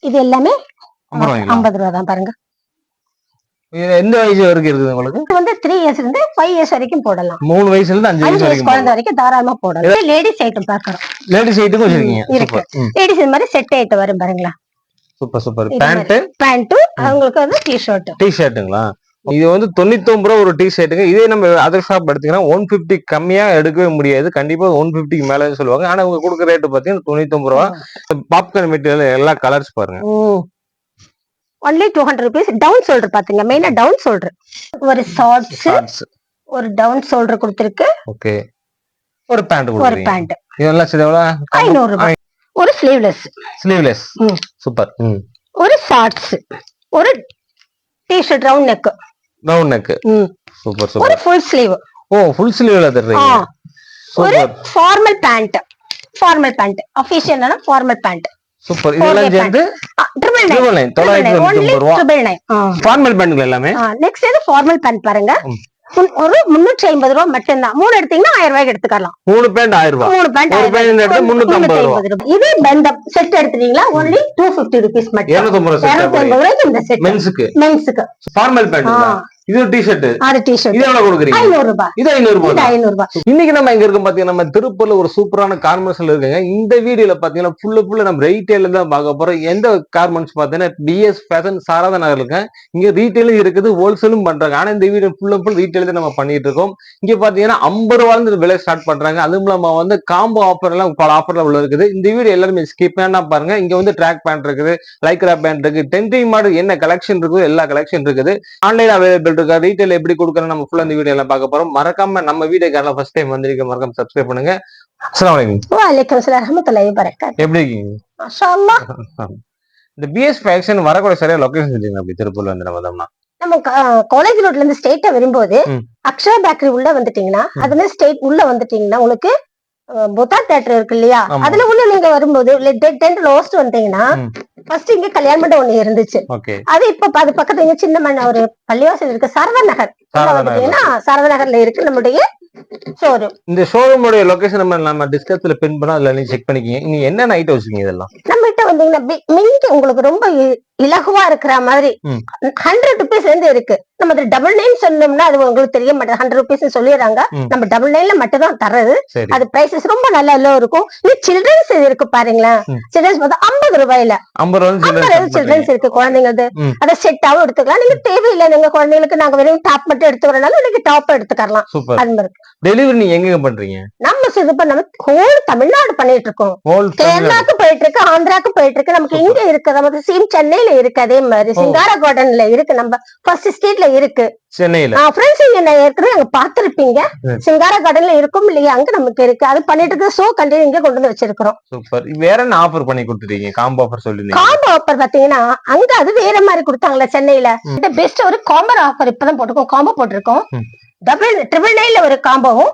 இது எல்லாமே 50 ரூபா தான் பாருங்க. எந்த வயசு வரைக்கும் இருக்குது உங்களுக்கு? இது வந்து 3 இயர்ஸ்ல இருந்து 5 இயர்ஸ் வரைக்கும் போடலாம். 3 வயசுல இருந்து 5 வயசு குழந்தை வரைக்கும் தாராளமா போடலாம். லேடிஸ் ஐட்டம் பாக்குறோம். லேடிஸ் ஐட்டம் வச்சிருக்கீங்க. இருக்கு. லேடிஸ் இந்த மாதிரி செட் ஐட்டம் வரும் பாருங்களா. Super super. பேண்ட் அவங்களுக்கு வந்து டி-ஷர்ட்டுங்களா? இது வந்து 99 ரூபா ஒரு டி-ஷர்ட்டுங்க. இதே நம்ம அதர் ஷாப் எடுத்தீங்கன்னா 150 கம்மியா எடுக்கவே முடியாது. கண்டிப்பா 150க்கு மேல சொல்லுவாங்க. ஆனா அவங்க கொடுக்குற ரேட்டு பாத்தீங்கன்னா 99 ரூபா. பாப்கார்ன் மெட்டீரியல் எல்லா கலர்ஸ் பாருங்க. only 200 rupees. டவுன் ஷோல்டர் பாத்தீங்க, மெயினா டவுன் ஷோல்டர். ஒரு ஷார்ட்ஸ், ஒரு டவுன் ஷோல்டர் கொடுத்திருக்கு. ஓகே. ஒரு பேண்ட் கொடுத்திருக்கு. ஒரு பேண்ட். இதெல்லாம் எவ்வளவு? 500 ரூபாய். ஒரு ஸ்லீவ்லெஸ். சூப்பர். ஒரு ஷார்ட்ஸ், ஒரு t-shirt round neck. Super super. ஒரு ஃபுல் ஸ்லீவ். ஃபுல் ஸ்லீவ்ல தர்றீங்க. ஒரு ஃபார்மல் பேண்ட். ஆபீஷியலான ஃபார்மல் பேண்ட். சூப்பர். இதெல்லாம் சேர்ந்து 999 ரூபாய். ஃபார்மல் பேண்ட் எல்லாமே. நெக்ஸ்ட் இது ஃபார்மல் பேண்ட் பாருங்க. ஒரு 350 ரூபாய் மட்டும் தான். 3 எடுத்தீங்கன்னா 1000 ரூபாய்க்கு எடுத்துக்கலாம். 3 பேண்ட் 1000 ரூபாய். 3 பேண்ட் 350 ரூபாய். இது பெண்டப் செட் எடுத்தீங்களா only 250 rupees மட்டும். 250 ரூபாய்க்கு இந்த செட். மென்ஸ்க்கு formal pant. இது ஒரு டி-ஷர்ட். இது எவ்வளவு கொடுக்குறீங்க? 500 ரூபாய். இது 500 ரூபாய். இன்னைக்கு நம்ம எங்க இருக்கோம் பாத்தீங்கன்னா நம்ம திருப்பூர்ல ஒரு சூப்பரான கார்மெண்ட்ஸ்ல இருக்குங்க. இந்த வீடியோல பாத்தீங்கன்னா ஃபுல்லா நம்ம ரீட்டைல்ல தான் பார்க்க போறோம். எந்த கார்மெண்ட்ஸ் பாத்தீங்கன்னா பிஎஸ் ஃபேஷன் சாரதா நகர்ல இருக்கு. இங்க ரீட்டைலும் இருக்குது, ஹோல்சேலும் பண்றாங்க. ஆனா இந்த வீடியோ ஃபுல் ரீட்டைல் தான் நம்ம பண்ணிட்டு இருக்கோம். இங்க பாத்தீங்கன்னா 50 ரூபாயிலிருந்து விலை ஸ்டார்ட் பண்றாங்க. அதுவும் இல்லாம வந்து காம்போ ஆஃபர் எல்லாம் பல ஆஃபர்ல உள்ள இருக்குது. இந்த வீடியோ எல்லாருமே ஸ்கிப் பண்ணா பாருங்க. இங்க வந்து ட்ராக் பேண்ட் இருக்குது, லைக்ரா பேண்ட் இருக்கு, 10 மாடல் என்ன கலெக்ஷன் இருக்குது எல்லா கலெக்ஷன் இருக்குது. ஆன்லைன் அவைலபிள் இருக்கு. ரீட்டைல் எப்படி கொடுக்கணும் நம்ம ஃபுல்லா இந்த வீடியோ எல்லாம் பார்க்க போறோம். மறக்காம நம்ம வீடியோக்காரலாம் ஃபர்ஸ்ட் டைம் வந்திருக்க மறக்காம சப்ஸ்கிரைப் பண்ணுங்க. அஸ்ஸலாமு அலைக்கும். வலைக்கும் ஸலாம் ரஹ்மத்துல்லாஹி வபரகாத்துஹு. எப்படி இருக்கீங்க? மாஷாஅல்லாஹ். இந்த பிஎஸ் ஃபேஷன் வரக்கூடிய சரியா லொகேஷன் சொல்லுங்க. அப்படி திருப்பூர்ல வந்து நம்ம காலேஜ் ரோட்ல இருந்து ஸ்ட்ரைட்டா வரும்போது அக்ஷயா பேக்கரி உள்ள வந்துட்டீங்கன்னா, அதுல ஸ்ட்ரைட் உள்ள வந்துட்டீங்கன்னா உங்களுக்கு பொத்தா தியேட்டர் இருக்கு இல்லையா, அதுல உள்ள நீங்க வரும்போது லோஸ்ட் வந்தீங்கன்னா ஃபர்ஸ்ட் இங்க கல்யாண மண்டபம் ஒண்ணு இருந்துச்சு. அது இப்ப அது பக்கத்துல இங்க சின்ன ஒரு பள்ளிவாசல் இருக்கு, சாரதா நகர். சாரதா நகர்ல இருக்கு நம்முடைய ஷோரூம். இந்த ஷோரூமோட லொகேஷன் நம்ம டிஸ்கிரிப்ஷன்ல பின் பண்ணா அதுல நீங்க செக் பண்ணிக்கீங்க. நீங்க என்னென்ன ஐட்டம் வச்சிருக்கீங்க இதெல்லாம்? நம்ம கிட்ட வந்தீங்கன்னா மின்ட் உங்களுக்கு ரொம்ப இலகுவா இருக்கிற மாதிரி 100 rupees இருந்து இருக்கு. நம்ம டபுள் 9 சொன்னோம்னா அது உங்களுக்கு தெரிய மாட்டேன். 100 rupees சொல்லிடுறாங்க. நம்ம டபுள் 9ல மட்டும் தான் தர்றது. அது பிரைசஸ் ரொம்ப நல்லா இருக்கும். இது சில்ட்ரன்ஸ் இருக்கு பாருங்களேன். சில்ட்ரன்ஸ் பார்த்தா 50 ரூபாயில 50 சில்ட்ரன்ஸ் இருக்கு குழந்தைங்களுக்கு. அதை செட்டாவும் எடுத்துக்கலாம். நீங்க தேவையில்லை, நீங்க குழந்தைங்களுக்கு நாங்க வெறும் டாப் மட்டும் எடுத்துக்கிறனால நீங்க டாப் எடுத்துக்கலாம். அது மாதிரி டெலிவரி நீங்க எங்க பண்றீங்க? நம்ம இது பண்ண ஹோல் தமிழ்நாடு பண்ணிட்டு இருக்கோம். கேரளாக்கு போயிட்டு இருக்கு, ஆந்திராக்கு போயிட்டு இருக்கு. நமக்கு இங்க இருக்கு, நமக்கு சேம் சென்னையில இருக்கு. அதே மாதிரி சிங்கார கார்டன்ல இருக்கு, நம்ம ஃபர்ஸ்ட் ஸ்ட்ரீட்ல இருக்கு சென்னையில. ஃப்ரெண்ட்ஸ் இங்க ஏற்கனவே அங்க பாத்துருப்பீங்க. சிங்கார கார்டன்ல இருக்கும் இல்லையா, அங்க நமக்கு இருக்கு. அது பண்ணிட்டு இருக்கு. சோ கண்டிப்பா இங்க கொண்டு வந்து வச்சிருக்கிறோம். சூப்பர். வேற என்ன ஆஃபர் பண்ணி கொடுத்துட்டீங்க? காம்போ ஆஃபர் சொல்லுங்க. காம்போ ஆஃபர் பாத்தீங்கன்னா அங்க அது வேற மாதிரி கொடுத்தாங்களா சென்னையில. பெஸ்ட் ஒரு காம்போ ஆஃபர் இப்பதான் போட்டிருக்கோம். காம்போ போட்டிருக்கோம். 999ல ஒரு காம்போவும்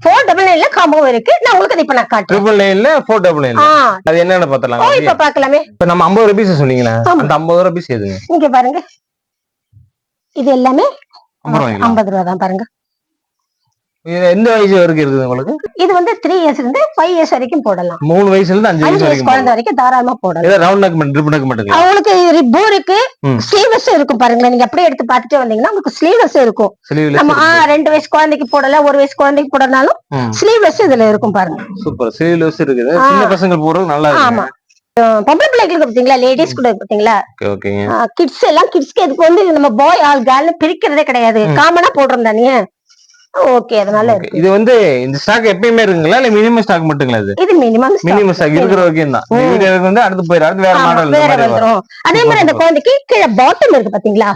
499ல காம்போவும் இருக்கு. நான் உங்களுக்கு இப்ப நான் காட்டுறேன். 999ல 499. அது என்னன்னு பார்த்தலாம். இப்ப பார்க்கலாமே. இப்ப நம்ம 50 ரூபாய் சொன்னீங்களா, அந்த 50 ரூபாய் எதுங்க? இங்க பாருங்க, இது எல்லாமே 50 ரூபாய் தான் பாருங்க. எந்த வயசு வரைக்கும் இருக்குது உங்களுக்கு? இது வந்து 3 இயர்ஸ்ல இருந்து 5 இயர்ஸ் வரைக்கும் போடலாம். 3 வயசுல இருந்து 5 வயசு குழந்தை வரைக்கும் தாராளமா போடலாம். இது ரவுண்ட் நெக் ட்ரிப் நெக் மட்டும். உங்களுக்கு ரிப்போ இருக்கு, ஸ்லீவ்லெஸ் இருக்கும் பாருங்க. நீங்க அப்படியே எடுத்து பார்த்துட்டு வந்தீங்கன்னா உங்களுக்கு ஸ்லீவ்லெஸ் இருக்கும். நம்ம 2 வயசு குழந்தைக்கு போடலாம், 1 வயசு குழந்தைக்கு போடனாலும் ஸ்லீவ்லெஸ் இதுல இருக்கும் பாருங்க. சூப்பர். ஸ்லீவ்லெஸ் இருக்குது. சின்ன பசங்க போறது நல்லா இருக்கு. ஆமா. பொம்பளை பிள்ளைகளுக்கு பாத்தீங்களா, லேடிஸ் கூட பாத்தீங்களா, கிட்ஸ் எல்லாம் கிட்ஸ்க்கு இதுக்கு வந்து நம்ம பாய் ஆல் கேர்ள்னு பிரிக்கிறதே கிடையாது. காமனா போடுறோம் தானே. ஓகே, அதனால இது வந்து இந்த ஸ்டாக் எப்பயுமே இருக்குங்களா இல்ல மினிமம் ஸ்டாக் மட்டுங்களா? இது மினிமம் ஸ்டாக் இருக்கிற வரைக்கும் தான். இந்த வீடியோக்கு வந்து அடுத்து போயிடும். அடுத்து வேற மாடல் வந்துரும். அதே மாதிரி அந்த குழந்தைக்கு கீழே பாட்டம் இருக்கு பாத்தீங்களா,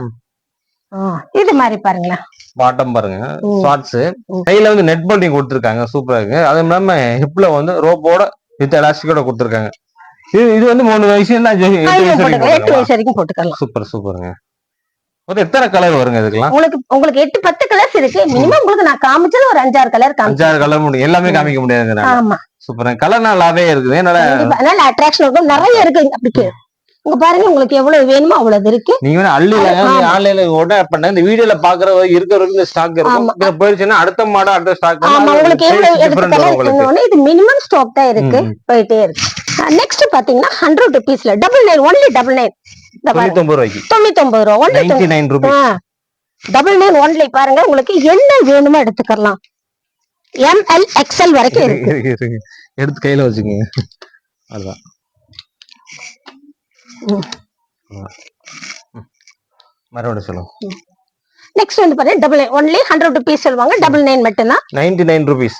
இது மாதிரி பாருங்களா. பாட்டம் பாருங்க, ஷார்ட்ஸ். கையில வந்து நெட் போல்டிங் கொடுத்திருக்காங்க, சூப்பரா இருக்கு. அது இல்லாம ஹிப்ல வந்து ரோப்போட வித் எலாஸ்டிக்கோட கொடுத்திருக்காங்க. இது வந்து 3 வயசுல இருந்து 8 வயசு வரைக்கும் போட்டுக்கலாம். சூப்பர் சூப்பருங்க. எத்தனை கலர் வருங்க இதுக்கெல்லாம்? உங்களுக்கு 8-10 கலர்ஸ் இருக்கு. மினிமம் உங்களுக்கு நான் காமிச்சது ஒரு 5-6 கலர். 5-6 கலர் முடியும். எல்லாமே காமிக்க முடியாதுங்க. ஆமா. சூப்பர். கலர் நல்லாவே இருக்குது. நல்ல அட்ராக்ஷன் இருக்கும். நிறைய இருக்கு. அப்படி உங்க பாருங்க உங்களுக்கு எவ்வளவு வேணுமோ அவ்வளவு இருக்கு. நீங்க ஆன்லைன்ல ஆர்டர் பண்ண இந்த வீடியோல பாக்குற இருக்கிறவருக்கு இந்த ஸ்டாக் இருக்கும், போயிடுச்சுன்னா அடுத்த மாடல் அடுத்த ஸ்டாக் உங்களுக்கு எவ்வளவு எடுத்துக்கலாம். இது மினிமம் ஸ்டாக் தான் இருக்கு, போயிட்டே இருக்கு. நெக்ஸ்ட் பாத்தீங்கன்னா 100 rupeesல 99 ஒன்லி 99 99 ரூபா ஒன்லி 99 ரூபாய் 99 ஒன்லி. பாருங்க உங்களுக்கு என்ன வேணுமோ எடுத்துக்கலாம். ML XL வரைக்கும் இருக்கு. எடுத்து கையில வச்சுக்கோங்க. அதுதான் மறுபடியும் சொல்லுங்க. நெக்ஸ்ட் வந்து பாருங்க 99 ஒன்லி 100 rupees சொல்லுவாங்க, 99 மட்டும் தான் 99 rupees.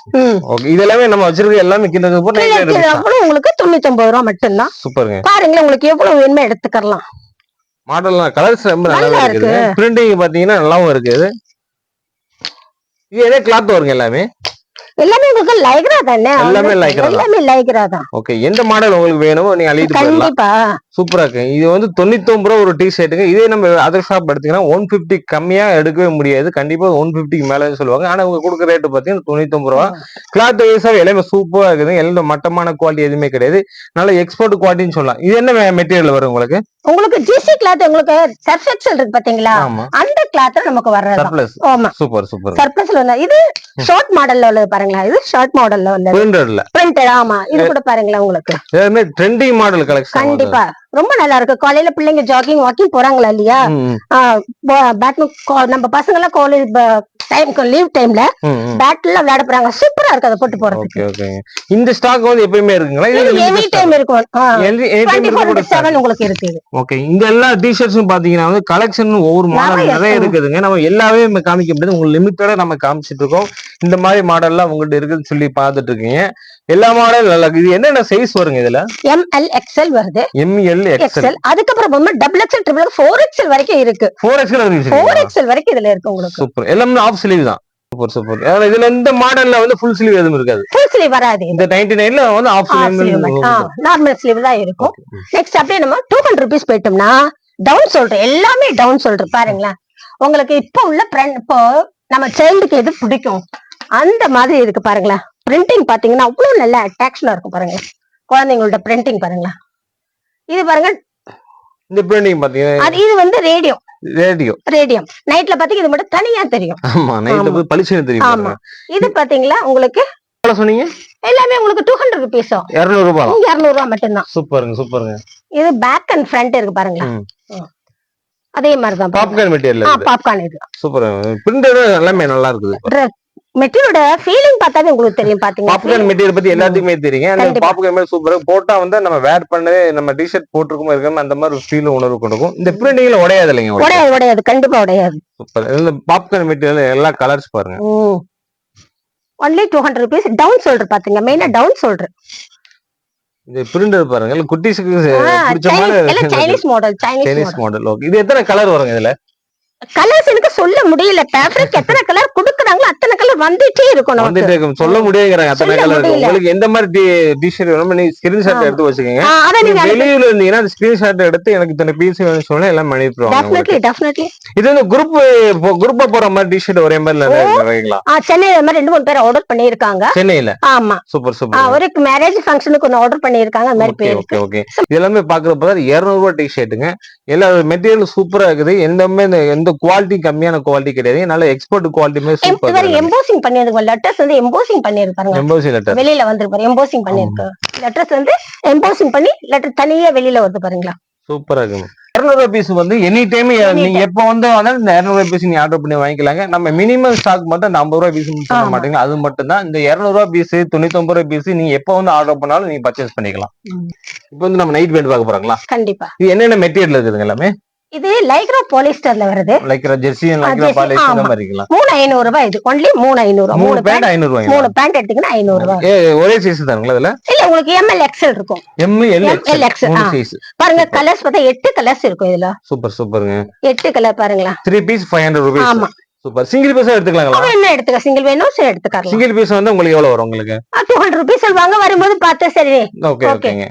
ஓகே, இதெல்லாம் நம்ம வச்சிருக்க எல்லாமே கிண்டது போல 99 rupees. உங்களுக்கு 99 ரூபாய் மட்டும் தான். சூப்பர்ங்க. பாருங்க உங்களுக்கு எவ்வளவு வேணுமோ எடுத்துக்கலாம். மாடல்லாம் கலர்ஸ் ரொம்ப நல்லா இருக்கு. பிரிண்டிங் பாத்தீங்கன்னா நல்லாவும் இருக்கு. இது எதே கிளாத் வருங்க எல்லாமே எல்லாமே உங்களுக்கு லைக்ரா தானே, எல்லாமே லைக்ரா தான். ஓகே, எந்த மாடல் உங்களுக்கு வேணுமோ நீங்க அள்ளிட்டு போயிடலாம். கண்டிப்பா சூப்பரா இருக்கு. இது வந்து 99 ரூபாய் ஒரு டி-ஷர்ட்டுங்க. இதே நம்ம அதர் ஷாப் எடுத்தீங்கன்னா 150 கம்மியா எடுக்கவே முடியாது. கண்டிப்பா 150 மேல சொல்லுவாங்க. ஆனா உங்க கொடுக்குற ரேட்டு பாத்தீங்கன்னா 99 ரூபாய். கிளாத் வைஸா எல்லாமே சூப்பரா இருக்குது. எல்லாம் மட்டமான குவாலிட்டி எதுவுமே கிடையாது, நல்ல எக்ஸ்போர்ட் குவாலிட்டின்னு சொல்லலாம். இது என்ன மெட்டீரியல் வரும் உங்களுக்கு? உங்களுக்கு ஜிசி கிளாத், உங்களுக்கு சர்ஃப் எக்ஸல் இருக்கு பாத்தீங்களா, அந்த கிளாத் நமக்கு வர்றது. சர்ப்ளஸ். ஆமா, சூப்பர் சூப்பர். சர்ப்ளஸ்ல வந்து இது ஷார்ட் மாடல்ல உள்ளது பாருங்களா, இது ஷார்ட் மாடல்ல உள்ளது. பிரிண்டட். ஆமா, இது கூட பாருங்களா உங்களுக்கு எல்லாமே ட்ரெண்டிங் மாடல் கலெக்ஷன். கண்டிப்பா ரொம்ப நல்லா இருக்கு. காலையில பிள்ளைங்க ஜாகிங் வாக்கிங் போறாங்களா இல்லையா, நம்ம பசங்க எல்லாம் காலேஜ் லீவ் டைம்ல பேட்ல விளையாட போறாங்க, சூப்பரா இருக்கு அதை போட்டு போறதுக்கு. இந்த ஸ்டாக் வந்து எப்பயுமே இருக்குங்களா? எனி டைம் இருக்கும், 24/7 உங்களுக்கு இருக்கு. ஓகே, இந்த எல்லா டி-ஷர்ட்ஸும் பாத்தீங்கன்னா வந்து கலெக்ஷன் ஒவ்வொரு மாடல் நிறைய இருக்குதுங்க. நம்ம எல்லாமே காமிக்க முடியாது, உங்களுக்கு லிமிட்டடா நம்ம காமிச்சிட்டு இருக்கோம். இந்த மாதிரி மாடல் எல்லாம் உங்கள்ட்ட இருக்குன்னு சொல்லி பாத்துட்டு இருக்கீங்க. எல்லா மாடல் நல்லா இருக்கு. இது என்னென்ன சைஸ் வருங்க இதுல? ML XL வருது. ML XL. அதுக்கப்புறம் double XL, triple XL, 4XL வரைக்கும் இருக்கு. 4XL வரைக்கும் இதுல இருக்கு உங்களுக்கு. சூப்பர். எல்லாமே ஆஃப் ஸ்லீவ் தான். Super super. இதுல இந்த மாடல்ல வந்து ஃபுல் ஸ்லீவ் எதுவும் இருக்காது. ஃபுல் ஸ்லீவ் வராது. இந்த 99ல வந்து ஆஃப் ஸ்லீவ் நார்மல் ஸ்லீவ் தான் இருக்கும். நெக்ஸ்ட் அப்படியே நம்ம 200 rupees போயிட்டோம்னா டவுன் சொல்றேன், எல்லாமே டவுன் சொல்றேன். பாருங்களேன், உங்களுக்கு இப்போ உள்ள இப்போ நம்ம சைல்டுக்கு எது பிடிக்கும் அந்த மாதிரி இருக்கு. பாருங்களேன், பிரிண்டிங் பாத்தீங்கன்னா அவ்வளவு நல்ல அட்ராக்ஷனா இருக்கும். பாருங்க, குழந்தைங்களோட பிரிண்டிங் பாருங்களேன். இது பாருங்க, இந்த பிரிண்டிங் பாத்தீங்கன்னா இது வந்து ரேடியம் நைட்ல பாத்தீங்கன்னா இது மட்டும் தனியா தெரியும். ஆமா, நைட்ல போய் பளிச்சுன்னு தெரியும். ஆமா, இது பாத்தீங்களா உங்களுக்கு எவ்வளவு சொன்னீங்க? எல்லாமே உங்களுக்கு 200 rupees. 200 ரூபாய். 200 ரூபாய் மட்டும் தான். சூப்பருங்க. இது பேக் அண்ட் ஃப்ரண்ட் இருக்கு பாருங்க, அதே மாதிரி தான். Popcorn material. பாப்கார்ன் இது சூப்பர். பிரிண்டட் எல்லாமே நல்லா இருக்குது. மெட்டீரியலோட ஃபீலிங் பார்த்தாவே உங்களுக்கு தெரியும். பாத்தீங்கன்னா பாப்கார்ன் மெட்டீரியல் பத்தி எல்லாத்துக்குமே தெரியும். அந்த பாப்கார்ன் மேல சூப்பரா போட்டா வந்து நம்ம வேர் பண்ணவே நம்ம டி-ஷர்ட் போட்டுருக்கோம் இருக்காம அந்த மாதிரி ஃபீல் உணர்வு கொடுக்கும். இந்த பிரிண்டிங்ல உடையாது இல்லைங்க? உடையாது, கண்டிப்பா உடையாது. சூப்பர். இந்த பாப்கார்ன் மெட்டீரியல் எல்லா கலர்ஸ் பாருங்க. Only 200 rupees. டவுன் சொல்றேன் பாத்தீங்க, மெயினா டவுன் சொல்றேன். இந்த பிரிண்டர் பாருங்க, குட்டீஸ்க்கு பிடிச்ச மாதிரி சைனீஸ் மாடல். ஓகே, இது எத்தனை கலர் வருங்க இதுல? கலர்ஸ் எனக்கு சொல்ல முடியல. ஃபேப்ரிக் எத்தனை கலர் கொடுக்குறாங்களோ அத்தனை கலர் வந்துட்டே இருக்கும். சொல்ல முடியாதுங்கறாங்க, அத்தனை கலர். உங்களுக்கு எந்த மாதிரி டி-ஷர்ட் வேணுமோ நீங்க ஸ்கிரீன்ஷாட் எடுத்து வச்சுக்கோங்க. வெளியில இருந்தீங்கன்னா அந்த ஸ்கிரீன்ஷாட் எடுத்து எனக்கு இத்தனை பீஸ் வேணும்னு சொன்னா எல்லாம் அனுப்பிடுவாங்க. டெஃபினெட்லி. இது வந்து குரூப்பா போற மாதிரி டி-ஷர்ட் ஒரே மாதிரி இல்லைங்களா? சென்னையில மாதிரி 2-3 பேர் ஆர்டர் பண்ணிருக்காங்க. சென்னையில? ஆமா. சூப்பர். ஒரு மேரேஜ் ஃபங்க்ஷனுக்கு ஒன்னு ஆர்டர் பண்ணிருக்காங்க. அந்த மாதிரி பேர். ஓகே. இதெல்லாமே பாக்குறப்ப 200 ரூபாய் டி-ஷர்ட்டுங்க. எல்லா மெட்டீரியல் சூப்பரா இருக்குது. எந்த குவாலிட்டி கம்மியான குவாலிட்டி கிடையாது, நல்ல எக்ஸ்போர்ட் குவாலிட்டி. சூப்பர். எம்போசிங் பண்ணிருக்கு, லெட்டர்ஸ் வந்து எம்போசிங் பண்ணிருக்காங்க. எம்போசிங் லெட்டர் வெளியில வந்திருக்கு, எம்போசிங் பண்ணிருக்கு. லெட்டர்ஸ் வந்து எம்போசிங் பண்ணி லெட்டர் தனியா வெளியில வருது பாருங்களா. சூப்பரா இருக்கு. 200 ரூபாய் பீஸ் வந்து எனி டைம் நீங்க எப்ப வந்து இந்த 200 ரூபாய் பீஸ் நீங்க ஆர்டர் பண்ணி வாங்கிக்கலாங்க. நம்ம மினிமம் ஸ்டாக் மட்டும் 50 ரூபாய் பீஸ் சொல்ல மாட்டீங்களா, அது மட்டும் தான். இந்த 200 ரூபாய் பீஸ் 99 ரூபாய் பீஸ் நீங்க எப்ப வந்து ஆர்டர் பண்ணாலும் நீங்க பர்ச்சேஸ் பண்ணிக்கலாம். இப்போ வந்து நம்ம நைட் பேண்ட் பார்க்க போறாங்களா? கண்டிப்பா. இது என்னென்ன மெட்டீரியல் இருக்குதுங்க? எல்லாமே இது லைக்ரா பாலிஸ்டர்ல வருது. லைக்ரா ஜெர்சி, லைக்ரா பாலிஸ்டர் அந்த மாதிரி இருக்கலாம். 3500 ரூபாய். இது ஒன்லி 3500. 3 பேண்ட் 500 ரூபாய். 3 பேண்ட் எடுத்தீங்கன்னா 500 ரூபாய். ஒரே சைஸ் தானுங்களா இதுல? இல்ல, உங்களுக்கு ML XL இருக்கும். ML XL சைஸ் பாருங்க. கலர்ஸ் பார்த்தா 8 கலர்ஸ் இருக்கும் இதுல. சூப்பருங்க. 8 கலர் பாருங்களா. 3 பீஸ் 500 ரூபாய். ஆமா, சூப்பர். சிங்கிள் பீஸா எடுத்துக்கலாங்களா? என்ன எடுத்துக்க, சிங்கிள் வேணும் சரி எடுத்துக்கலாம். சிங்கிள் பீஸ் வந்து உங்களுக்கு எவ்வளவு வரும்? உங்களுக்கு 200 rupees சொல்வாங்க, வரும்போது பார்த்து சரி. ஓகேங்க.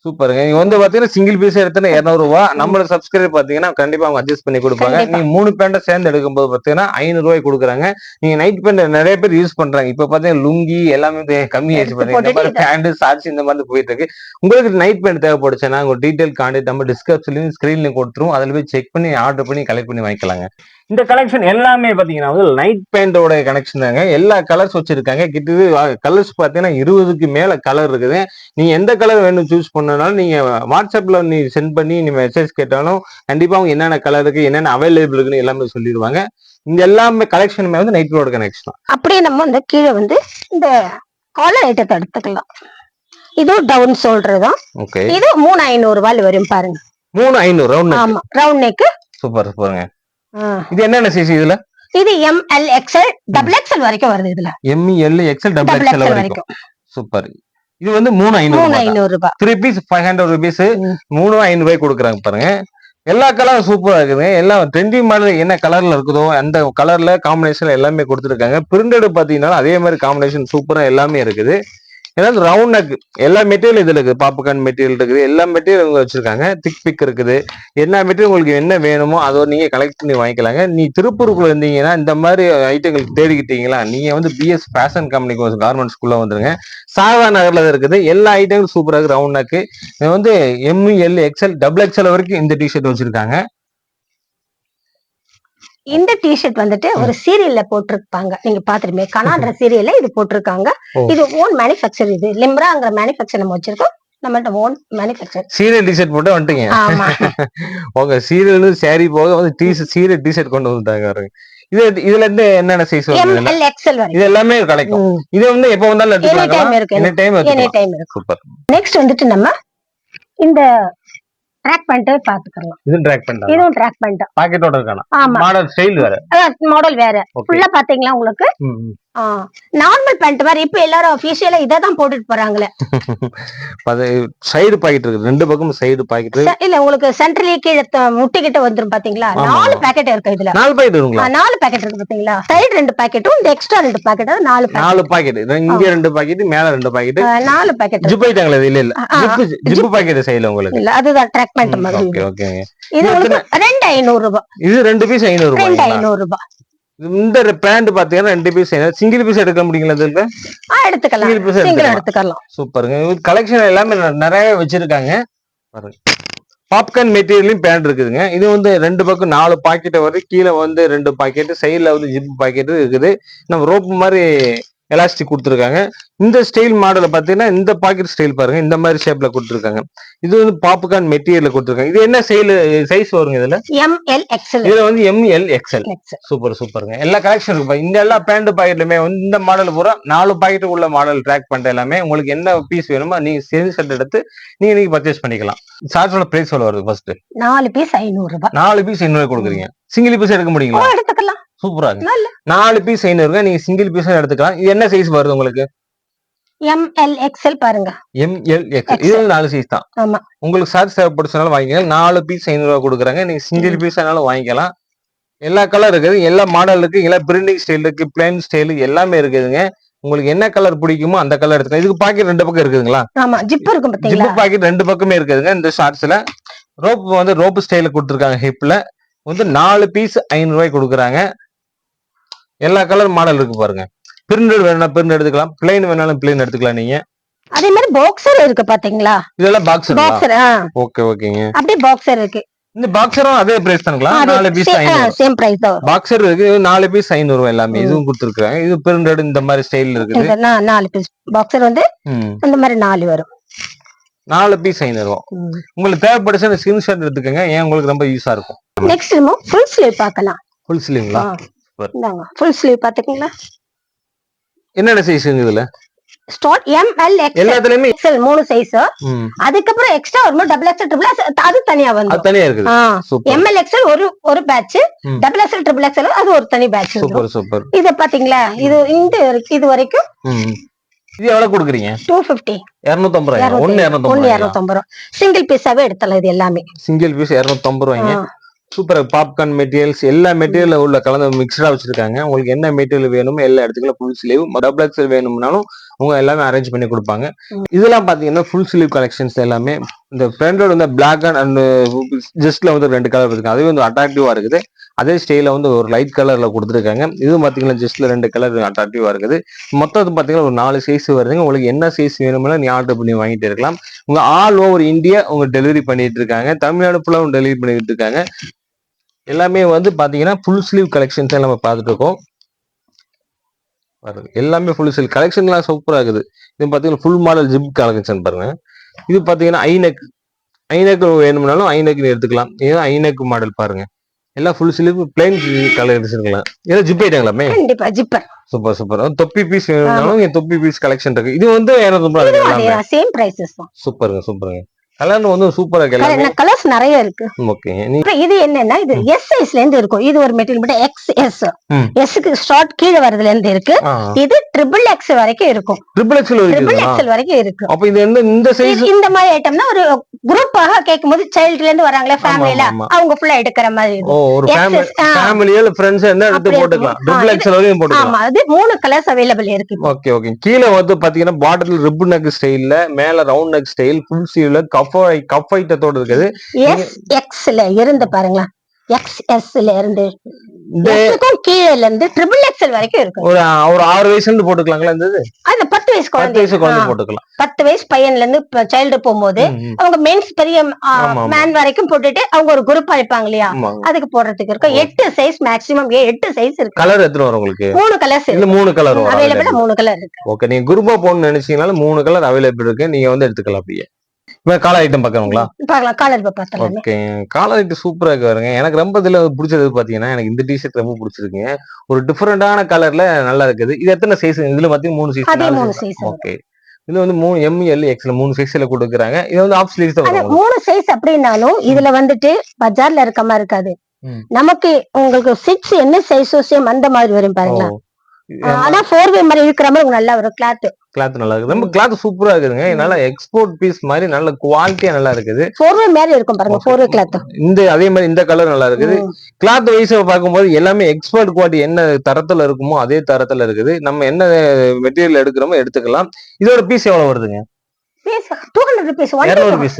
சூப்பருங்க. நீங்க வந்து பாத்தீங்கன்னா சிங்கிள் பீஸ் எடுத்தா 200 ரூபாய். நம்மளோட சப்ஸ்கிரைபர் பாத்தீங்கன்னா கண்டிப்பா அவங்க அட்ஜஸ்ட் பண்ணி கொடுப்பாங்க. நீங்க 3 பேண்ட சேர்ந்து எடுக்கும்போது பாத்தீங்கன்னா 500 ரூபாய் கொடுக்குறாங்க. நீங்க நைட் பேண்ட் நிறைய பேர் யூஸ் பண்றாங்க. இப்ப பாத்தீங்கன்னா லுங்கி எல்லாமே கம்மி ஆயிடுச்சு பாத்தீங்கன்னா. இந்த மாதிரி பேண்ட் ஷார்ட்ஸ் இந்த மாதிரி போயிட்டு இருக்கு. உங்களுக்கு நைட் பேண்ட் தேவைப்படுச்சுன்னா உங்க டீடைல் கான்டாக்ட் நம்ம டிஸ்கிரிப்ஷன்லயும் ஸ்கிரீன்லயும் கொடுத்துரும். அதுல போய் செக் பண்ணி ஆர்டர் பண்ணி கலெக்ட் பண்ணி வாங்கிக்கலாங்க. இந்த கலெக்ஷன் எல்லாமே பாத்தீங்கன்னா வந்து நைட் பேண்டோட கனெக்ஷன் தாங்க. எல்லா கலர்ஸ் வச்சிருக்காங்க. கிட்டத்தட்ட கலர்ஸ் பாத்தீங்கன்னா 20க்கு மேல கலர் இருக்குது. நீங்க எந்த கலர் வேணும் சூஸ் பண்ணனாலும் நீங்க வாட்ஸ்அப்ல நீ சென்ட் பண்ணி நீ மெசேஜ் கேட்டாலும் கண்டிப்பா அவங்க என்னென்ன கலர் இருக்கு என்னென்ன அவைலபிள் இருக்குன்னு எல்லாமே சொல்லிடுவாங்க. இந்த எல்லாமே கலெக்ஷனுமே வந்து நைட் பேண்டோட கனெக்ஷன். அப்படியே நம்ம வந்து கீழே வந்து இந்த காலர் ஐட்டத்தை எடுத்துக்கலாம். இது டவுன் ஷோல்டர் தான். இது 3500 ரூபாய் வரும் பாருங்க. 3500 ரவுண்ட். ஆமா ரவுண்ட் நெக். சூப்பர் சூப்பருங்க. இது என்னென்ன சைஸ் இதுல? இது ML XL டபுள் XL வரைக்கும் வருது இதுல. ML XL டபுள் XL வரைக்கும். சூப்பர். இது வந்து 3500 ரூபாய். 3 பீஸ் 500 rupees 3500 ரூபாய் கொடுக்குறாங்க பாருங்க. எல்லா கலரும் சூப்பரா இருக்குது. எல்லாம் ட்ரெண்டிங் மாடல் என்ன கலர்ல இருக்குதோ அந்த கலர்ல காம்பினேஷன் எல்லாமே கொடுத்துருக்காங்க. பிரிண்டட் பாத்தீங்கன்னா அதே மாதிரி காம்பினேஷன் சூப்பரா எல்லாமே இருக்குது. ஏதாவது ரவுண்ட் நெக் எல்லா மெட்டீரியல் இதுல இருக்குது. பாப்கார்ன் மெட்டீரியல் இருக்குது. எல்லா மெட்டீரியல் வச்சிருக்காங்க. திக் பிக் இருக்குது. என்ன மெட்டீரியல் உங்களுக்கு என்ன வேணுமோ அதை நீங்க கலெக்ட் பண்ணி வாங்கிக்கலாங்க. நீ திருப்பூருக்குள்ள இருந்தீங்கன்னா இந்த மாதிரி ஐட்டங்கள் தேடிக்கிட்டீங்களா நீங்க வந்து BS ஃபேஷன் கம்பெனி கார்மெண்ட்ஸ்குள்ள வந்துருங்க. சாதா நகர்ல இருக்குது. எல்லா ஐட்டங்களும் சூப்பரா இருக்கு. ரவுண்ட் நெக் இது வந்து ML XL டபுள் XL வரைக்கும் இந்த டிஷர்ட் வச்சிருக்காங்க. இந்த டிஷர்ட் வந்துட்டு ஒரு சீரியல்ல போட்டிருப்பாங்க. நீங்க பாத்துருமே கனான்ற சீரியல்ல இது போட்டிருக்காங்க. இது ஓன் மேனுஃபேக்சர். இது லிம்ராங்கிற மேனுஃபேக்சர் நம்ம வச்சிருக்கோம். நம்மள்ட்ட ஓன் மேனுஃபேக்சர். சீரியல் டிஷர்ட் போட்டு வந்துட்டீங்க. ஆமா. உங்க சீரியல் சாரி போக வந்து சீரியல் டிஷர்ட் கொண்டு வந்துட்டாங்க. இதுல இருந்து என்னென்ன சைஸ் வருது? ML XL வரைக்கும். இது எல்லாமே கிடைக்கும். இது வந்து எப்ப வந்தாலும் எடுத்துக்கலாம். எனி டைம் இருக்கு. சூப்பர். நெக்ஸ்ட் வந்துட்டு நம்ம இந்த ட்ராக் பண்ணிட்டு பாத்துக்கலாம். இது ட்ராக் பண்ணிட்டா. இதுவும் ட்ராக் பண்ணிட்டா. பாக்கெட்டோட இருக்கானா? ஆமா. மாடல் ஸ்டைல் வேற. மாடல் வேற. ஃபுல்லா பாத்தீங்களா உங்களுக்கு? நார்மல் பேண்ட் மாதிரி இப்ப எல்லாரும் ஆபீஷியலா இத தான் போட்டுட்டு போறாங்களே. சைடு பாக்கெட் இருக்கு. ரெண்டு பக்கமும் சைடு பாக்கெட். இல்ல உங்களுக்கு சென்ட்ரலி கீழ முட்டி கிட்ட வந்துரும் பாத்தீங்களா? 4 பாக்கெட் இருக்கு இதுல. 4 பாக்கெட் இருக்குங்களா? 4 பாக்கெட் இருக்கு பாத்தீங்களா? சைடு 2 பாக்கெட்டும் இந்த எக்ஸ்ட்ரா 2 பாக்கெட் 4 பாக்கெட். 4 பாக்கெட். இங்க 2 பாக்கெட் மேல 2 பாக்கெட். 4 பாக்கெட். ஜிப் ஐட்டங்களா? இல்ல இல்ல. ஜிப் பாக்கெட் சைடுல உங்களுக்கு. இல்ல அதுதான் ட்ராக் பண்ணிட்ட மாதிரி. Okay okay. இது உங்களுக்கு 2500 ரூபாய். இது 2 பீஸ் 500 ரூபாய். 2500 ரூபாய். இந்த பேண்ட் பாத்தீங்கன்னா 2 பீஸ் சிங்கிள் பீஸ் எடுக்க முடியுங்களா? இதுல எடுத்துக்கலாம். சிங்கிள் எடுத்துக்கலாம். சூப்பருங்க. கலெக்ஷன் எல்லாமே நிறைய வச்சிருக்காங்க. பாப்கார்ன் மெட்டீரியலும் பேண்ட் இருக்குதுங்க. இது வந்து 2 பக்கம் 4 பாக்கெட் வருது. கீழே வந்து 2 பாக்கெட், சைட்ல வந்து ஜிப் பாக்கெட் இருக்குது. நம்ம ரோப் மாதிரி எலாஸ்டிக் கொடுத்துருக்காங்க. இந்த ஸ்டைல் மாடல பாத்தீங்கன்னா இந்த பாக்கெட் ஸ்டைல் பாருங்க. இந்த மாதிரி ஷேப்ல கொடுத்துருக்காங்க. இது வந்து பாப்கார்ன் மெட்டீரியல் கொடுத்துருக்காங்க. இது என்ன சைஸ் வருங்க இதுல? ML XL. இதுல வந்து ML XL. சூப்பர் சூப்பருங்க. எல்லா கலெக்ஷன் இருக்கு. இந்த எல்லா பேண்ட் பாக்கெட்லுமே வந்து இந்த மாடல் பூரா 4 பாக்கெட் உள்ள மாடல் ட்ராக் பண்ற எல்லாமே உங்களுக்கு என்ன பீஸ் வேணுமோ நீங்க ஸ்கிரீன்ஷாட் எடுத்து நீங்க பர்ச்சேஸ் பண்ணிக்கலாம். ஷார்ட்ஸோட பிரைஸ் சொல்ல வருது ஃபர்ஸ்ட். 4 பீஸ் 500 ரூபாய். 4 பீஸ் 500 கொடுக்குறீங்க. சிங்கிள் பீஸ் எடுக்க முடியுங்களா? எடுத்துக்கலாம். சூப்பரா இருக்கு. 4 பீஸ் 500 நீங்க சிங்கிள் பீஸ் எடுத்துக்கலாம். இது என்ன சைஸ் வருது உங்களுக்கு? ML XL பாருங்க. ML XL. இது 4 சைஸ் தான். ஆமா. உங்களுக்கு ஷார்ட் தேவைப்படுறதுனால வாங்கிக்கலாம். 4 பீஸ் 500 ரூபாய் கொடுக்குறாங்க. நீங்க சிங்கிள் பீஸ் ஆனாலும் வாங்கிக்கலாம். எல்லா கலர் இருக்குது. எல்லா மாடல் இருக்கு. எல்லா பிரிண்டிங் ஸ்டைல் இருக்கு. பிளைன் ஸ்டைல் எல்லாமே இருக்குதுங்க. உங்களுக்கு என்ன கலர் பிடிக்குமோ அந்த கலர் எடுத்துக்கலாம். இதுக்கு பாக்கெட் 2 பக்கம் இருக்குதுங்களா? ஆமா. ஜிப் இருக்கும் பாத்தீங்களா? ஜிப் பாக்கெட் 2 பக்கமே இருக்குதுங்க. இந்த ஷார்ட்ஸ்ல ரோப் வந்து ரோப் ஸ்டைல கொடுத்துருக்காங்க. ஹிப்ல வந்து 4 பீஸ் 500 ரூபாய் கொடுக்குறாங்க. எல்லா கலர் மாடல் இருக்கு பாருங்க. பிரிண்டட் வேணா பிரிண்ட் எடுத்துக்கலாம். பிளைன் வேணாலும் பிளைன் எடுத்துக்கலாம் நீங்க. அதே மாதிரி பாக்ஸர் இருக்கு பாத்தீங்களா? இதெல்லாம் பாக்ஸர். பாக்ஸர். ஓகே ஓகேங்க. அப்படியே பாக்ஸர் இருக்கு. இந்த பாக்ஸரும் அதே பிரைஸ் தானுங்களா? 4 பீஸ் 500. சேம் பிரைஸ் தான். பாக்ஸர் இருக்கு. 4 பீஸ் 500 ரூபாய் எல்லாமே. இதுவும் கொடுத்துருக்காங்க. இது பிரிண்டட் இந்த மாதிரி ஸ்டைல் இருக்குது. 4 பீஸ் பாக்ஸர் வந்து இந்த மாதிரி 4 வரும். 4 பீஸ் 500 ரூபாய். உங்களுக்கு தேவைப்படுச்சுன்னா ஸ்கிரீன்ஷாட் எடுத்துக்கங்க. ஏன் உங்களுக்கு ரொம்ப யூஸா இருக்கும். நெக்ஸ்ட் நம்ம ஃபுல் ஸ்லீவ் பார்க்கலாம். ஃபுல் ஸ்லீவ்ங்களா? இந்தாங்க ஃபுல் ஸ்லீவ் பாத்துக்கீங்களா? என்னென்ன சைஸ்ங்க இதுல? Start ML XL. எல்லாத்துலயுமே XL 3 சைஸ். அதுக்கு அப்புறம் எக்ஸ்ட்ரா வரும்போது டபுள் XL ட்ரிபிள் XL அது தனியா வந்து. அது தனியா இருக்குது. சூப்பர். ML XL ஒரு batch, double XL triple XL அது ஒரு தனி பேட்ச். Super super. இத பாத்தீங்களா? இது வரைக்கும் இது எவ்வளவு கொடுக்குறீங்க? 250. 250 ரூபாய். 250 ரூபாய். சிங்கிள் பீஸாவே எடுத்தலாம். இது எல்லாமே சிங்கிள் பீஸ் 250 ரூபாய்ங்க. சூப்பர் பாப்கார்ன் மெட்டீரியல்ஸ் எல்லா மெட்டீரியல் உள்ள கலந்து மிக்சடா வச்சிருக்காங்க. உங்களுக்கு என்ன மெட்டீரியல் வேணுமோ எல்லா இடத்துக்கும் ஃபுல் ஸ்லீவ் டபுள் எக்ஸல் வேணும்னாலும் அவங்க எல்லாமே அரேஞ்ச் பண்ணி கொடுப்பாங்க. இதெல்லாம் பாத்தீங்கன்னா ஃபுல் ஸ்லீவ் கலெக்ஷன்ஸ் எல்லாமே இந்த ஃப்ரண்டோட வந்து பிளாக் அண்ட் ஜஸ்ட்ல வந்து 2 கலர் இருக்கு. அதுவே வந்து அட்ராக்டிவா இருக்குது. அதே ஸ்டைல வந்து ஒரு லைட் கலர்ல கொடுத்துருக்காங்க. இது பாத்தீங்கன்னா ஜஸ்ட்ல 2 கலர் அட்ராக்டிவா இருக்குது. மொத்தம் பாத்தீங்கன்னா ஒரு 4 சைஸ் வருதுங்க. உங்களுக்கு என்ன சைஸ் வேணும்னா நீ ஆர்டர் பண்ணி வாங்கிட்டு இருக்கலாம். உங்க ஆல் ஓவர் இந்தியா உங்க டெலிவரி பண்ணிட்டு இருக்காங்க. தமிழ்நாடு ஃபுல்லாவும் டெலிவரி பண்ணிட்டு இருக்காங்க. எல்லாமே வந்து பாத்தீங்கன்னா ஃபுல் ஸ்லீவ் கலெக்ஷன்ஸ் நம்ம பார்த்துட்டு இருக்கோம். எல்லாமே ஃபுல் ஸ்லீவ் கலெக்ஷன் எல்லாம் சூப்பரா இருக்குது. இது பாத்தீங்கன்னா ஃபுல் மாடல் ஜிப் கலெக்ஷன் பாருங்க. இது பாத்தீங்கன்னா ஐநெக் வேணும்னாலும் ஐநெக் எடுத்துக்கலாம். இது ஐநெக் மாடல் பாருங்க. எல்லாம் ஃபுல் ஸ்லீவ் பிளைன் கலெக்ஷன்லாம். இதெல்லாம் ஜிப் ஐட்டங்களா? கண்டிப்பா ஜிப்பர். சூப்பர். தொப்பி பீஸ் வேணும்னாலும் தொப்பி பீஸ் கலெக்ஷன் இருக்கு. இது வந்து 200 ரூபாய். சேம் பிரைசஸ் தான். சூப்பருங்க. கலர் வந்து சூப்பரா இருக்கு. கலர்ஸ் நிறைய இருக்கு. ஓகே. இது என்னன்னா இது எஸ் சைஸ்ல இருந்து இருக்கும். இது ஒரு மெட்டீரியல் மட்டும் எக்ஸ்எஸ். எஸ்க்கு ஷார்ட் கீழே வரதுல இருந்து இருக்கு. இது ட்ரிபிள் எக்ஸ் வரைக்கும் இருக்கும். ட்ரிபிள் எக்ஸ்எல் வரைக்கும் இருக்கு. அப்ப இது இந்த சைஸ் இந்த மாதிரி ஐட்டம்னா ஒரு குரூப்பாக கேட்கும்போது சைல்ட்ல இருந்து வராங்களே ஃபேமிலில அவங்க ஃபுல்லா எடுக்கிற மாதிரி இருக்கும். ஒரு ஃபேமிலியில ஃப்ரெண்ட்ஸ் என்ன எடுத்து போட்டுக்கலாம். ட்ரிபிள் எக்ஸ்எல் வரைக்கும் போட்டுக்கலாம். ஆமா, அது 3 கலர்ஸ் அவேலபிள் இருக்கு. ஓகே. கீழ வந்து பாத்தீங்கன்னா பாட்டில் ரிப்பன் நெக் ஸ்டைல்ல, மேல ரவுண்ட் நெக் ஸ்டைல், ஃபுல் ஸ்லீவ்ல கப் ஐட்டத்தோட இருக்குது. எக்ஸ்ல இருந்து பாருங்களா, எக்ஸ்எஸ்ல இருந்து கீழ இருந்து ட்ரிபிள் எக்ஸ்எல் வரைக்கும் இருக்கு. ஒரு 6 வயசுல இருந்து போட்டுக்கலாங்களா? இந்த 10 வயசு குழந்தை போட்டுக்கலாம். 10 வயசு பையன்ல இருந்து சைல்டு போகும்போது அவங்க மென்ஸ் பெரிய மேன் வரைக்கும் போட்டுட்டு அவங்க ஒரு குரூப் அழைப்பாங்க இல்லையா, அதுக்கு போடுறதுக்கு இருக்கும். 8 சைஸ் மேக்ஸிமம் 8 சைஸ் இருக்கு. கலர் எத்தனை வரும் உங்களுக்கு? 3 கலர்ஸ். இந்த 3 கலர் அவைலபிள். 3 கலர் இருக்கு. ஓகே. நீங்க குரூப்பா போடணும்னு நினைச்சீங்கனால 3 கலர் அவைலபிள் இருக்கு. நீங்க வந்து எடுத்துக்கலாம். அப்படியே காலர் ஐட்டம் பாக்கணுங்களா? பார்க்கலாம். காலர் பார்த்தலாம். ஓகே. காலர் ஐட்டம் சூப்பரா இருக்கு பாருங்க. எனக்கு ரொம்ப இதுல பிடிச்சது பாத்தீங்கன்னா எனக்கு இந்த டிஷர்ட் ரொம்ப பிடிச்சிருக்குங்க. ஒரு டிஃபரெண்டான கலர்ல நல்லா இருக்குது. இது எத்தனை சைஸ்? இதுல பாத்தீங்கன்னா 3 சைஸ். ஓகே. இது வந்து 3 ML XL 3 சைஸ்ல கொடுக்குறாங்க. இது வந்து ஆஃப் ஸ்லீவ்ஸ் தான் வரும். 3 சைஸ் அப்படினாலும் இதுல வந்துட்டு பஜார்ல இருக்க மாதிரி இருக்காது. நமக்கு உங்களுக்கு 6 என்ன சைஸோ சேம் அந்த மாதிரி வரும் பாருங்க. ஆனா 4 மாதிரி இருக்கிற மாதிரி நல்லா வரும். கிளாத் நல்லா இருக்கு. நம்ம கிளாத் சூப்பரா இருக்குதுங்க. நல்ல எக்ஸ்போர்ட் பீஸ் மாதிரி நல்ல குவாலிட்டியா நல்லா இருக்குது. 4 மாதிரி இருக்கும் பாருங்க. 4 கிளாத். அதே மாதிரி இந்த கலர் நல்லா இருக்குது. கிளாத் வைஸ் பார்க்கும்போது எல்லாமே எக்ஸ்போர்ட் குவாலிட்டி என்ன தரத்துல இருக்குமோ அதே தரத்துல இருக்குது. நம்ம என்ன மெட்டீரியல் எடுக்கிறோமோ எடுத்துக்கலாம். இதோட பீஸ் எவ்வளவு வருதுங்க? 200 rupees. 200 பீஸ்.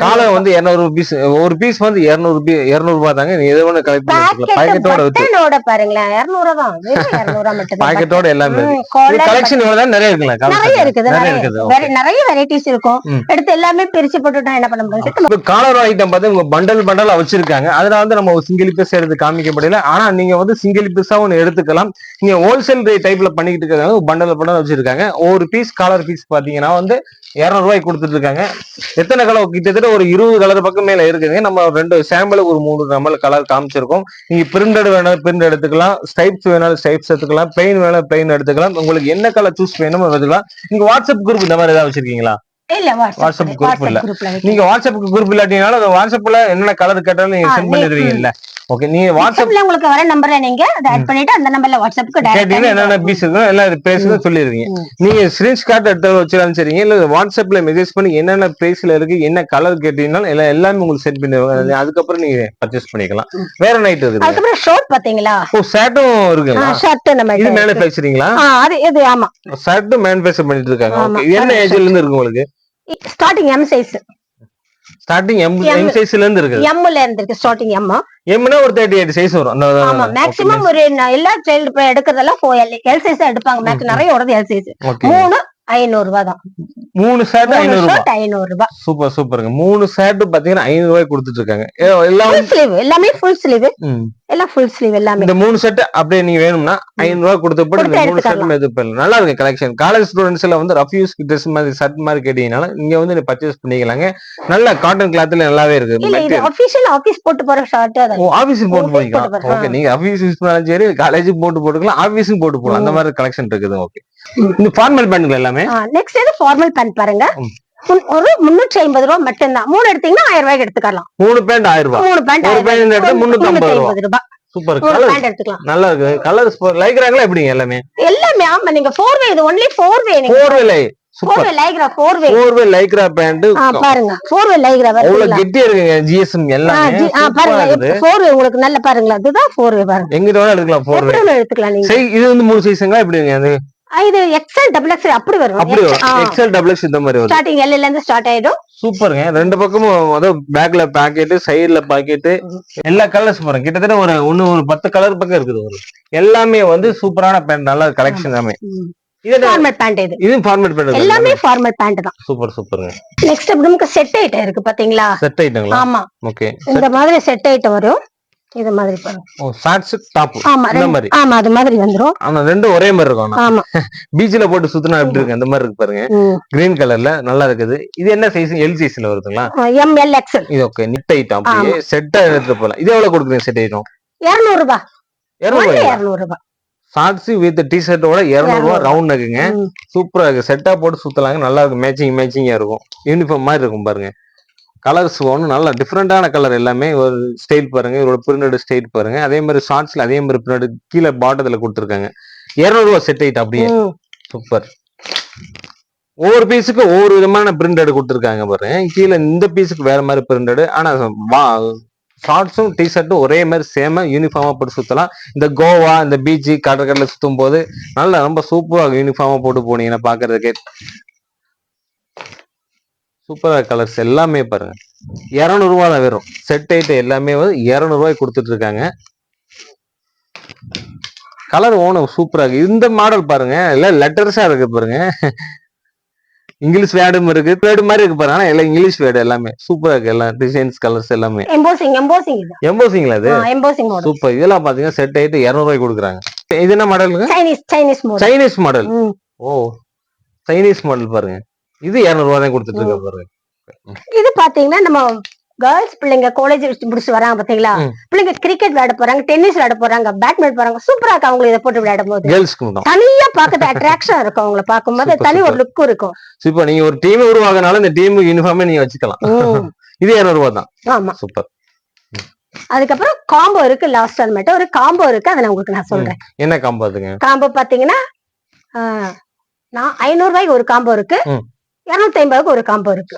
காலர் வந்து 200 பீஸ். ஒரு பீஸ் வந்து 200 ரூபாய் தாங்க. நீ எதை வேணா கலெக்ட் பண்ணிக்கலாம். பாக்கெட்டோட வித்து பாருங்களா 200 தான். 200 மட்டும். பாக்கெட்டோட எல்லாமே கலெக்ஷன் இவ்வளவுதான். நிறைய இருக்குங்க. நிறைய வெரைட்டிஸ் இருக்கும். எடுத்து எல்லாமே பிரிச்சு போட்டுட்டா என்ன பண்ண முடியும்? காலர் ஐட்டம் பார்த்து உங்க பண்டலா வச்சிருக்காங்க. அதனால வந்து நம்ம சிங்கிள் பீஸ் எடுத்து காமிக்க முடியல. ஆனா நீங்க வந்து சிங்கிள் பீஸா ஒன்னு எடுத்துக்கலாம். நீங்க ஹோல்சேல் டைப்ல பண்ணிக்கிட்டு இருக்காங்க. பண்டல் வச்சிருக்காங்க. ஒரு பீஸ் காலர் பீஸ் பாத்தீங்கன்னா வந்து 200 ரூபாய் கொடுத்துட்டு இருக்காங்க. எத்தனை கலர்? கிட்டத்தட்ட ஒரு 20 கலர் பக்கம் மேல இருக்குங்க. நம்ம 2 சாம்பிள் ஒரு 3 நம்ம கலர் காமிச்சிருக்கோம். நீங்க பிரிண்டட் வேணாலும் பிரிண்ட் எடுத்துக்கலாம். ஸ்டைப்ஸ் வேணாலும் ஸ்டைப்ஸ் எடுத்துக்கலாம். பிளைன் வேணாலும் பிளைன் எடுத்துக்கலாம். உங்களுக்கு என்ன கலர் சூஸ் வேணுமோ எடுத்துக்கலாம். நீங்க வாட்ஸ்அப் குரூப் இந்த மாதிரி ஏதாவது வச்சிருக்கீங்களா? வாட்ஸ்அப் குரூப் இல்ல. நீங்க வாட்ஸ்அப் குரூப் இல்லாட்டினாலும் அந்த வாட்ஸ்அப்ல என்ன கலர் கேட்டாலும் நீங்க சென்ட் பண்ணிடுவீங்கல்ல. ஓகே. நீங்க வாட்ஸ்அப்ல உங்களுக்கு வர நம்பரை நீங்க ஆட் பண்ணிட்டு அந்த நம்பர்ல வாட்ஸ்அப்க்கு டைரக்டா என்னென்ன பீஸ் இருக்கோ எல்லாம் பேசுறது சொல்லிடுவீங்க. நீங்க ஸ்கிரீன்ஷாட் எடுத்து வச்சாலும் சரிங்க, இல்ல வாட்ஸ்அப்ல மெசேஜ் பண்ணி என்னென்ன பிரைஸ்ல இருக்கு என்ன கலர் கேட்டீங்கனாலும் எல்லாமே உங்களுக்கு சென்ட் பண்ணுவாங்க. அதுக்கப்புறம் நீங்க பர்ச்சேஸ் பண்ணிக்கலாம். வேற நைட் இருக்குது. அதுக்கப்புறம் ஷார்ட் பாத்தீங்களா? ஷர்ட்டும் இருக்குங்களா? ஷர்ட் நம்ம இது மேனுஃபேக்சரிங்களா? இது ஆமா. ஷர்ட் மேனுஃபேக்சர் பண்ணிட்டு இருக்காங்க. ஓகே. என்ன ஏஜ்ல இருந்து இருக்கு உங்களுக்கு? Starting M size. Starting M சைஸ்ல இருந்து இருக்கு. M ல இருந்து இருக்கு. Starting M. Mனா ஒரு 38 சைஸ் வரும். ஆமா. மேக்ஸिमम ஒரு எல்லா சைல்ட் இப்ப எடுக்கிறதெல்லாம் L சைஸ் தான் எடுப்பாங்க. மேக்ஸ் நிறைய ஓடுது L சைஸ். 3 500 ரூபாய் தான். 3 ஷர்ட் 500 ரூபாய். சூப்பருங்க. 3 ஷர்ட் பாத்தீங்கன்னா 500 ரூபாய் கொடுத்துட்டு இருக்காங்க. எல்லாமே ஃபுல் ஸ்லீவ். எல்லாம் ஃபுல் ஸ்லீவ் எல்லாமே. இந்த 3 ஷர்ட் அப்படியே நீங்க வேணும்னா 500 ரூபாய் கொடுத்து போட்டு இந்த 3 ஷர்ட் எடுத்துக்கலாம். நல்லா இருக்கு கலெக்ஷன். காலேஜ் ஸ்டூடண்ட்ஸ் எல்லாம் வந்து ரஃப் யூஸ் Dress மாதிரி ஷர்ட் மாதிரி கேட்டீங்கனால நீங்க வந்து பர்ச்சேஸ் பண்ணிக்கலாங்க. நல்ல காட்டன் கிளாத்ல நல்லாவே இருக்கு. இது ஆபீஷியல் ஆபீஸ் போட்டு போற ஷர்ட். ஆபீஸ் போட்டு போய்க்கலாம். ஓகே. நீங்க ஆபீஸ் யூஸ் பண்ணாலும் சரி, காலேஜ் போட்டு போட்டுக்கலாம், ஆபீஸும் போட்டு போலாம். அந்த மாதிரி கலெக்ஷன் இருக்குது. ஓகே. இந்த ஃபார்மல் பேண்ட்ல எல்லாமே. நெக்ஸ்ட் இது ஃபார்மல் பேண்ட் பாருங்க. ஒரு 350 ரூபாய் மட்டும் தான். 3 எடுத்தீங்கன்னா 1000 ரூபாய்க்கு எடுத்துக்கலாம். 3 பேண்ட் 1000 ரூபாய். 3 பேண்ட் எடுத்தா 350 ரூபாய். சூப்பர். கலர் எடுத்துக்கலாம். நல்லா இருக்கு. கலர்ஸ் லைக்ராங்களா எப்படிங்க? எல்லாமே ஆமா. நீங்க 4 வே. இது ஒன்லி 4 வே. 4 வே. சூப்பர் லைக்ரா 4 வே லைக்ரா பேண்ட் பாருங்க 4 வே லைக்ரா அவ்வளவு கெட்டியா இருக்குங்க ஜிஎஸ்எம் எல்லாமே பாருங்க 4 வே உங்களுக்கு நல்ல பாருங்க அதுதான் 4 வே பாருங்க எங்க வேணா எடுக்கலாம் 4 வே எடுத்துக்கலாம் நீங்க சரி இது வந்து 3 சைஸ்ங்களா எப்படிங்க அது இது எக்ஸ்எல் டபுள் எக்ஸ்எல் அப்படி வரும் எக்ஸ்எல் டபுள் எக்ஸ் இந்த மாதிரி வரும் ஸ்டார்டிங் எல்ல இருந்து ஸ்டார்ட் ஆயிடும் சூப்பருங்க ரெண்டு பக்கமும் அதாவது பேக்ல பாக்கெட் சைடுல பாக்கெட் எல்லா கலர்ஸ் பாருங்க கிட்டத்தட்ட ஒரு 10 கலர் பக்கம் இருக்குது ஒரு எல்லாமே வந்து சூப்பரான பேண்ட் நல்ல கலெக்ஷன் எல்லாமே ஃபார்மல் பேண்ட் இது ஃபார்மல் பேண்ட் எல்லாமே ஃபார்மல் பேண்ட் தான் சூப்பருங்க நெக்ஸ்ட் நமக்கு செட் ஐட்டம் இருக்கு பாத்தீங்களா செட் ஐட்டங்களா ஆமா ஓகே இந்த மாதிரி செட் ஐட்டம் வரும் இது மாதிரி பாருங்க ஷார்ட்ஸ் டாப் இந்த மாதிரி ஆமா அது மாதிரி வந்துரும் ஆனா ரெண்டும் ஒரே மாதிரி இருக்கும் ஆமா பீச்ல போட்டு சுத்தினா எப்படி இருக்கு அந்த மாதிரி இருக்கு பாருங்க கிரீன் கலர்ல நல்லா இருக்குது இது என்ன சைஸ் எல் சைஸ்ல வருதுங்களா எம் எல் எக்ஸ்எல் இது ஓகே நிட் ஐட்டம் அப்படியே செட்டா எடுத்து போலாம் இது எவ்வளவு கொடுக்குறீங்க செட் ஐட்டம் 200 ரூபாய் 200 ரூபாய் ஷார்ட்ஸ் வித் டி ஷர்ட்டோட 200 ரூபாய் ரவுண்ட் நெக்குங்க சூப்பரா இருக்கு செட்டா போட்டு சுத்தலாங்க நல்லா இருக்கு மேட்சிங்கா இருக்கும் யூனிஃபார்ம் மாதிரி இருக்கும் பாருங்க கலர்ஸ் ஒன்றும் நல்லா டிஃப்ரெண்டான கலர் எல்லாமே ஒரு ஸ்டைல் பாருங்க ஒரு பிரிண்டட் ஸ்டைல் பாருங்க அதே மாதிரி ஷார்ட்ஸ்ல அதே மாதிரி பிரிண்டட் கீழே பாட்டத்துல கொடுத்துருக்காங்க 200 ரூபாய் செட் ஐட்டம் அப்படியே சூப்பர் ஒவ்வொரு பீஸுக்கு ஒவ்வொரு விதமான பிரிண்டட் கொடுத்துருக்காங்க பாருங்க கீழே இந்த பீஸுக்கு வேற மாதிரி பிரிண்டட் ஆனா ஷார்ட்ஸும் டி ஷர்ட்டும் ஒரே மாதிரி சேம யூனிஃபார்மா போட்டு சுத்தலாம் இந்த கோவா இந்த பீச் கடற்கரையில சுத்தும் போது நல்லா ரொம்ப சூப்பரா யூனிஃபார்மா போட்டு போனீங்கன்னா பாக்குறதுக்கு சூப்பரா கலர்ஸ் எல்லாமே பாருங்க 200 ரூபாய் தான் வரும் செட் ஐட்டம் எல்லாமே வந்து 200 ரூபாய் கொடுத்துட்டு இருக்காங்க கலர் ஓனம் சூப்பரா இருக்கு இந்த மாடல் பாருங்க எல்லாம் லெட்டர்ஸா இருக்கு பாருங்க இங்கிலீஷ் வேர்டும் இருக்கு வேர்டு மாதிரி இருக்கு பாருங்க ஆனா எல்லாம் இங்கிலீஷ் வேர்டு எல்லாமே சூப்பரா இருக்கு எல்லாம் டிசைன்ஸ் கலர்ஸ் எல்லாமே எம்போசிங்ல அது சூப்பர் இதெல்லாம் பாத்தீங்கன்னா செட் ஐட்டம் 200 ரூபாய் கொடுக்குறாங்க இது என்ன மாடலுங்க சைனீஸ் மாடல் ஓ சைனீஸ் மாடல் பாருங்க இது 200 ரூபாய் தான் கொடுத்துட்டு இருக்க பாருங்க இது பாத்தீங்கன்னா நம்ம கேர்ள்ஸ் பிள்ளைங்க காலேஜ் முடிச்சு வராங்க பாத்தீங்களா பிள்ளைங்க கிரிக்கெட் விளையாட போறாங்க டென்னிஸ் விளையாட போறாங்க பேட்மிண்டன் போறாங்க சூப்பரா இருக்கு அவங்க இதை போட்டு விளையாடும் போது தனியா பாக்குறது அட்ராக்ஷன் இருக்கும் அவங்களை பார்க்கும்போது தனி ஒரு லுக் இருக்கும் இப்ப நீங்க ஒரு டீம் உருவாக்குனால இந்த டீம் யூனிஃபார்மே நீங்க வச்சுக்கலாம் இது 200 ரூபாய் தான் ஆமா சூப்பர் அதுக்கப்புறம் காம்போ இருக்கு லாஸ்ட் அது மட்டும் ஒரு காம்போ இருக்கு அதை நான் உங்களுக்கு சொல்றேன் என்ன காம்போ அதுங்க காம்போ பாத்தீங்கன்னா 500 ரூபாய்க்கு ஒரு காம்போ இருக்கு 250 ஒரு காம்போ இருக்கு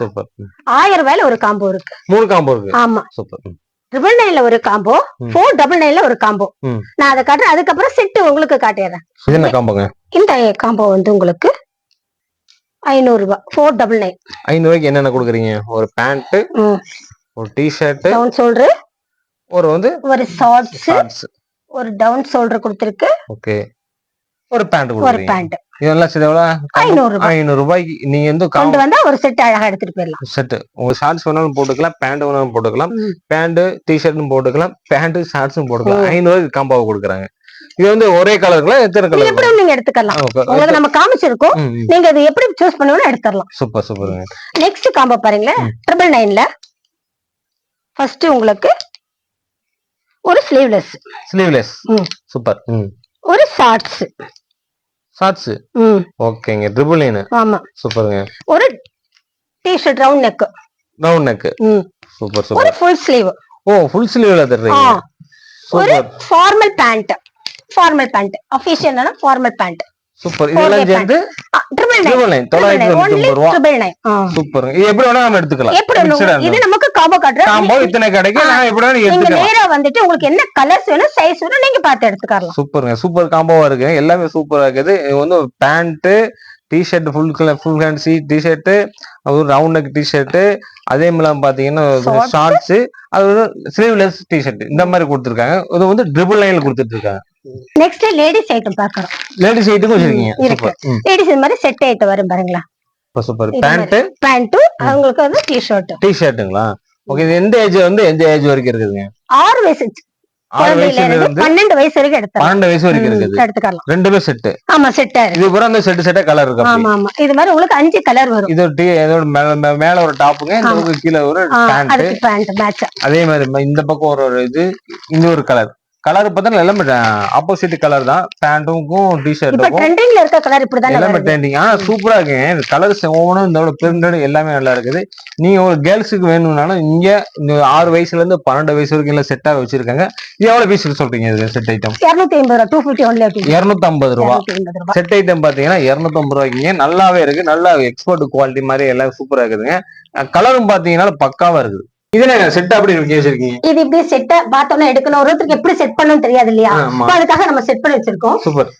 1000 ரூபாயில ஒரு காம்போ இருக்கு 3 காம்போ இருக்கு ஆமா சூப்பர் 999 ஒரு காம்போ 499 ஒரு காம்போ நான் அதை காட்டுறேன் அதுக்கப்புறம் செட் உங்களுக்கு காட்டிடுறேன் என்ன காம்போங்க இந்த காம்போ வந்து உங்களுக்கு 500 ரூபாய் 499 500 ரூபாய்க்கு என்னென்ன கொடுக்குறீங்க ஒரு பேண்ட் ஒரு டி ஷர்ட் டவுன் ஷோல்டர் ஒரு ஷார்ட்ஸ் ஒரு டவுன் ஷோல்டர் கொடுத்திருக்கு ஓகே ஒரு பேண்ட் இதெல்லாம் 500 ரூபாய்க்கு நீங்க வந்து கொண்டு வந்தா ஒரு செட் அழகா எடுத்துட்டு போயிடலாம் செட் உங்க ஷார்ட்ஸ் வேணாலும் போட்டுக்கலாம் பேண்ட் வேணாலும் போட்டுக்கலாம் பேண்ட் டி ஷர்ட்டும் போட்டுக்கலாம் பேண்ட் ஷார்ட்ஸும் போட்டுக்கலாம் 500 ரூபாய்க்கு காம்பாவை கொடுக்குறாங்க இது வந்து ஒரே கலருங்களா எத்தனை கலர் எப்படி நீங்க எடுத்துக்கலாம் உங்களுக்கு நம்ம காமிச்சிருக்கோம் நீங்க அது எப்படி சூஸ் பண்ணுவீங்க எடுத்துறலாம் சூப்பருங்க நெக்ஸ்ட் காம்போ பாருங்களேன் 999ல ஃபர்ஸ்ட் உங்களுக்கு ஒரு ஸ்லீவ்லெஸ் சூப்பர் ஒரு ஷார்ட்ஸ் ஓகேங்க ட்ரிபிள் நைன் ஆமா சூப்பருங்க ஒரு டி-ஷர்ட் ரவுண்ட் நெக் சூப்பர் ஒரு ஃபுல் ஸ்லீவ் ஃபுல் ஸ்லீவ்ல தர்றீங்க ஒரு ஃபார்மல் பேண்ட் ஆபீஷியலான ஃபார்மல் பேண்ட் சூப்பர் இதெல்லாம் சேர்ந்து 999 ரூபாய் சூப்பர் இது எப்படி வேணா நாம எடுத்துக்கலாம் இது நமக்கு காம்போ காம்போ இத்தனை கிடைக்கும் நான் எப்படி வேணா எடுத்துக்கலாம் நேரா வந்துட்டு உங்களுக்கு என்ன கலர்ஸ் வேணும் சைஸ் வேணும் நீங்க பார்த்து எடுத்துக்கலாம் சூப்பருங்க சூப்பர் காம்போவா இருக்கு எல்லாமே சூப்பரா இருக்குது இது வந்து pant T shirt full hand T shirt அது ரவுண்ட் நெக் டி ஷர்ட் அதே மாதிரி பாத்தீங்கன்னா ஷார்ட்ஸ் அது வந்து ஸ்லீவ்லெஸ் டி ஷர்ட் இந்த மாதிரி கொடுத்துருக்காங்க இது வந்து ட்ரிபிள் நைன்ல கொடுத்துட்டு இருக்காங்க நெக்ஸ்ட் லேடிஸ் ஐட்டம் பார்க்கறோம் லேடிஸ் ஐட்டம் வச்சிருக்கீங்க சூப்பர் லேடிஸ் இந்த மாதிரி செட் ஐட்டம் வரும் பாருங்களா சூப்பர் பேண்ட் அவங்களுக்கு வந்து டி ஷர்ட்டுங்களா ஓகே இது எந்த ஏஜ் வந்து எந்த ஏஜ் வரைக்கும் இருக்குதுங்க 6 வயசு 12 வயசு வரைக்கும் எடுத்தா 12 வயசு வரைக்கும் இருக்குது எடுத்துக்கலாம் ரெண்டுமே செட் ஆமா செட் இது பூரா அந்த செட் கலர் இருக்கு ஆமா ஆமா இது மாதிரி உங்களுக்கு 5 கலர் வரும் இது இதோட மேல ஒரு டாப்புங்க இந்த கீழ ஒரு பேண்ட் மேட்ச் அதே மாதிரி இந்த பக்கம் ஒரு இது இந்த ஒரு கலர் கலர் பார்த்தா எல்லாமே ஆப்போசிட் கலர் தான், பேண்ட்டுக்கும் இப்ப டிஷர்ட்டுக்கும் ட்ரெண்டிங்ல இருக்க கலர் இப்படிதானே எல்லாமே வருது. ட்ரெண்டிங். ஆனா சூப்பரா இருக்குங்க. இந்த கலர்ஸ் ஒவ்வொன்றும் இந்த பிரிண்டட் எல்லாமே நல்லா இருக்குது. நீங்க ஒரு கேர்ள்ஸுக்கு வேணும்னாலும் இங்க இந்த 6 வயசுல இருந்து 12 வயசு வரைக்கும் எல்லாம் செட்டா வச்சிருக்காங்க. இது எவ்வளவு பீஸ் சொல்றீங்க? இது செட் ஐட்டம் 250 ரூபா, 250 ஒன்லி அப்படி. 250 ரூபா. 250 ரூபா. செட் ஐட்டம் பாத்தீங்கன்னா 250 ரூபாய்க்கு நல்லாவே இருக்கு. நல்லா எக்ஸ்போர்ட் குவாலிட்டி மாதிரி எல்லாம் சூப்பரா இருக்குதுங்க. கலரும் பாத்தீங்கன்னா பக்காவா இருக்குது. இது என்ன செட் அப்படி வச்சிருக்கீங்க? இது இப்படி செட்டை பார்த்தோம்னா எடுக்கணும், ஒருத்தருக்கு எப்படி செட் பண்ணணும் தெரியாது இல்லையா, அதுக்காக நம்ம செட் பண்ணி வச்சிருக்கோம். சூப்பர்.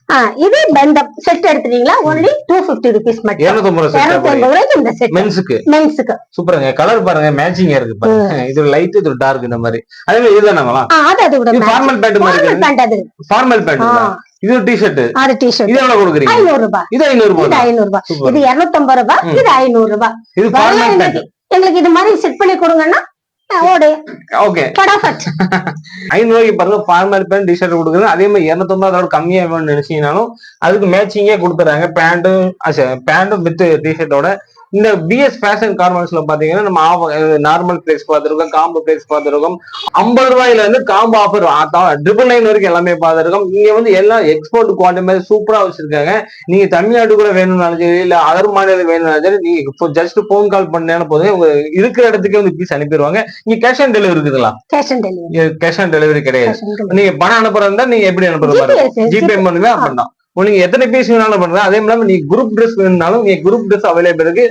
இது இந்த செட் எடுத்துட்டீங்களா ஒன்லி 250 ருபீஸ் மட்டும். 250 ரூபாய்க்கு இந்த செட் மென்ஸ்க்கு. சூப்பருங்க. கலர் பாருங்க மேட்சிங்கா இருக்கு பாருங்க. இது லைட் இது டார்க் இந்த மாதிரி. அதே மாதிரி இதுதானங்களா? அது கூட ஃபார்மல் பேண்ட் மாதிரி இருக்கு. பேண்ட் அது ஃபார்மல் பேண்ட். இது டி-ஷர்ட். அது டி-ஷர்ட். இது எவ்வளவு கொடுக்குறீங்க? 500 ரூபாய். இது 500 ரூபாய். இது 500 ரூபாய். இது 250 ரூபாய். இது 500 ரூபாய். இது ஃபார்மல் பேண்ட். எங்களுக்கு இது மாதிரி செட் பண்ணி கொடுங்கன்னா ஓடு. ஓகே. ஃபடாஃபட். 500 ரூபாய்க்கு பாருங்க ஃபார்மல் பேண்ட் டி-ஷர்ட் கொடுக்குறது. அதே மாதிரி 250 அதோட கம்மியா வேணும்னு நினைச்சீங்கனாலும் அதுக்கு மேட்சிங்கே கொடுத்துறாங்க. பேண்ட்டும் வித் டி-ஷர்ட்டோட. இந்த பிஎஸ் ஃபேஷன் கார்மெண்ட்ஸ்ல பாத்தீங்கன்னா நம்ம நார்மல் பிரைஸ் பார்த்திருக்கோம், காம்போ பிரைஸ் பார்த்திருக்கோம். 50 ரூபாயில இருந்து காம்போ ஆஃபர் 999 வரைக்கும் எல்லாமே பார்த்திருக்கோம். இங்க வந்து எல்லாம் எக்ஸ்போர்ட் குவாலிட்டி மாதிரி சூப்பரா வச்சிருக்காங்க. நீங்க தமிழ்நாட்டுக்குள்ள வேணும்னாலும் சரி இல்ல அதர் மாநிலம் வேணும்னாலும் சரி நீங்க ஜஸ்ட் போன் கால் பண்ணாலும் போதும் உங்க இருக்கிற இடத்துக்கே வந்து பீஸ் அனுப்பிடுவாங்க. நீங்க கேஷ் ஆன் டெலிவரி இருக்குதுங்களா? கேஷ் ஆன் டெலிவரி கிடையாது. நீங்க பணம் அனுப்புறதா நீங்க எப்படி அனுப்புறது மாதிரி ஜிபே பண்ணுவே பண்ணலாம். நீங்க எத்தனை பீஸ் வேணாலும் பண்றேன். அதே மாதிரி நீங்க குரூப் ட்ரெஸ் வேணும்னாலும் நீங்க குரூப் ட்ரெஸ் அவைலபிள் இருக்கு.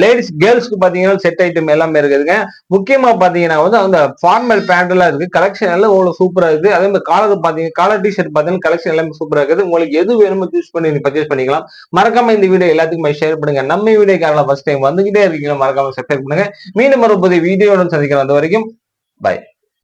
லேடிஸ் கேர்ள்ஸ்க்கு பாத்தீங்கன்னா செட் ஐட்டம் எல்லாமே இருக்குதுங்க. முக்கியமா பாத்தீங்கன்னா வந்து அந்த ஃபார்மல் பேண்ட் எல்லாம் இருக்கு. கலெக்ஷன் எல்லாம் அவ்வளவு சூப்பரா இருக்கு. அதே மாதிரி காலர் டிஷர்ட் பாத்தீங்கன்னா கலெக்ஷன் எல்லாமே சூப்பரா இருக்குது. உங்களுக்கு எது வேணுமோ சூஸ் பண்ணி நீங்க பர்ச்சேஸ் பண்ணிக்கலாம். மறக்காம இந்த வீடியோ எல்லாத்துக்குமே ஷேர் பண்ணுங்க. நம்ம வீடியோக்கான ஃபர்ஸ்ட் டைம் வந்துகிட்டே இருக்கீங்க, மறக்காம சப்ஸ்கிரைப் பண்ணுங்க. மீண்டும் ஒரு புதிய வீடியோட சந்திக்கலாம். அது வரைக்கும் பை.